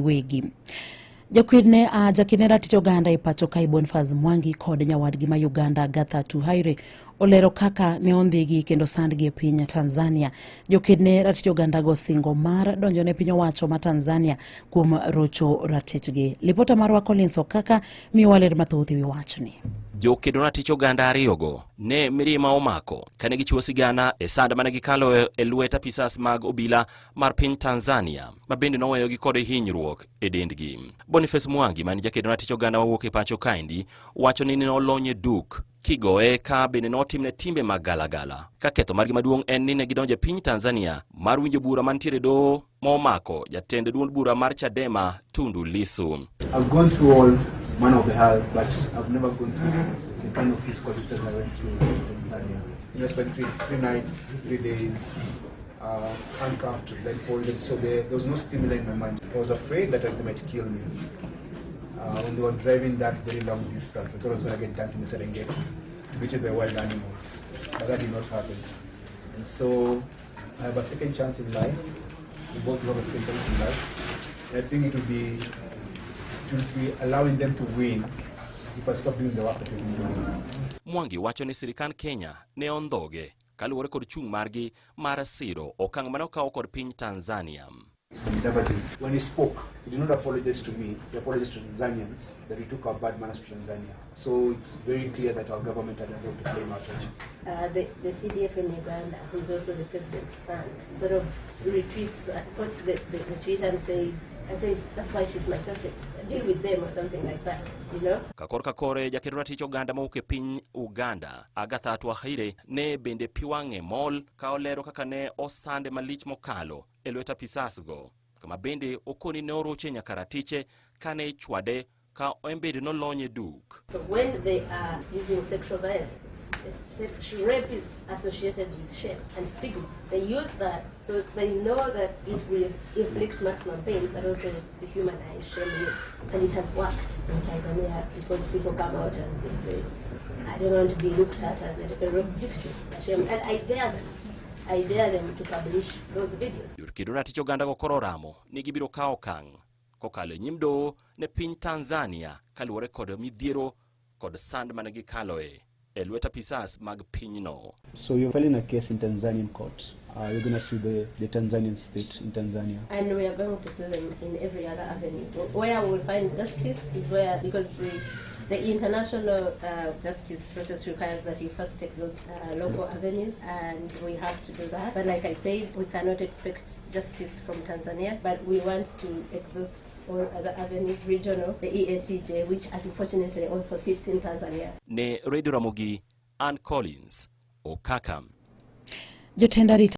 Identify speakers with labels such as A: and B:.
A: wegi. Jakedne Jakedne ratiro Uganda e pacho ka Boniface Mwangi kod nyawdgi ma Uganda Agather Atuhaire olero kaka ne ondhigi kendo sandgi e piny Tanzania. Jakedne ratiro Uganda go singo mar donjo ne piny owacho ma Tanzania kuom rocho ratichgi. Lipota marwa Collins Kaka miyo waler mathoth ewi wachni.
B: Jakedne ratiro Uganda ariyogo ne mirima omako kane gichiwo sigana e sand mane gikalo e lwet apisas mag obila mar piny Tanzania ma bende noweyogi kod hinyruok e dendgi. Boniface Mwangi man Jakedne ratiro Uganda mawuok e pacho kaendi wacho ni nolonye duk kigoe ka bende notimne timbe mag galagala. Ka ketho margi maduong' en ni ne gidonjo e piny Tanzania mar winjo bura mantiere doho momako jatend duond bura mar Chadema Tundu Lissu.
C: I've gone through all manner of the hell, but I've never gone through the kind of physical torture I went through in Tanzania. I spent three nights, 3 days, handcuffed, blindfolded, so there was no stimuli in my mind. I was afraid that they might kill me. When they were driving that very long distance, I thought I was going to get dumped in the Serengeti, beaten by wild animals, but that did not happen. And so I have a second chance in life. We both have a second chance in life. And I think it would be allowing them to win if I stop doing the work that they've been doing.
B: Mwangi wacho ni sirikal Kenya ne ondhoge kaluwore kod chung' margi mar siro okang' mane okawo kod piny Tanzania.
C: When he spoke, he did not apologize to me, he apologized to Tanzanians that he took our bad manners to Tanzania. So it's very clear that our government had a role to play in our country.
D: The CDF in Uganda, who is also the president's son, sort of retweets, puts the tweet and says, that's why she's my favorite. Deal with them or something like that, you know?
B: Kakore Jakedne ratiro Uganda mawuok e piny Uganda Agather Atuhaire ne bende piwang'e mol ka olero kaka ne osande malich mokalo e lwet apisasgo, kama bende okoni ne oroche nyaka ratiche kane ichwade ka embede nolonye duk.
D: So when they are using sexual violence, rape is associated with shame and stigma. They use that so they know that it will inflict maximum pain, but also dehumanize, shame you. And it has worked in Tanzania because people come out and they say, I don't want to be looked at as a rape victim. And I dare them to publish those videos.
B: Jakedne ratiro Uganda go koro ramo ni gibiro kawo okang' kokalo e nyim doho ne piny Tanzania kaluwore kod midhiero kod sand mane gikaloe e lwet apisas mag pinyno.
C: So you're filing a case in Tanzanian court. You're going to sue the Tanzanian state in Tanzania.
D: And we are going to sue them in every other avenue. Where we will find justice is where, because the international justice process requires that you first exhaust local avenues, and we have to do that. But like I said, we cannot expect justice from Tanzania, but we want to exhaust all other avenues, regional, the EACJ, which unfortunately also sits in Tanzania.
B: Ne Radio Ramogi, Collins, Kaka.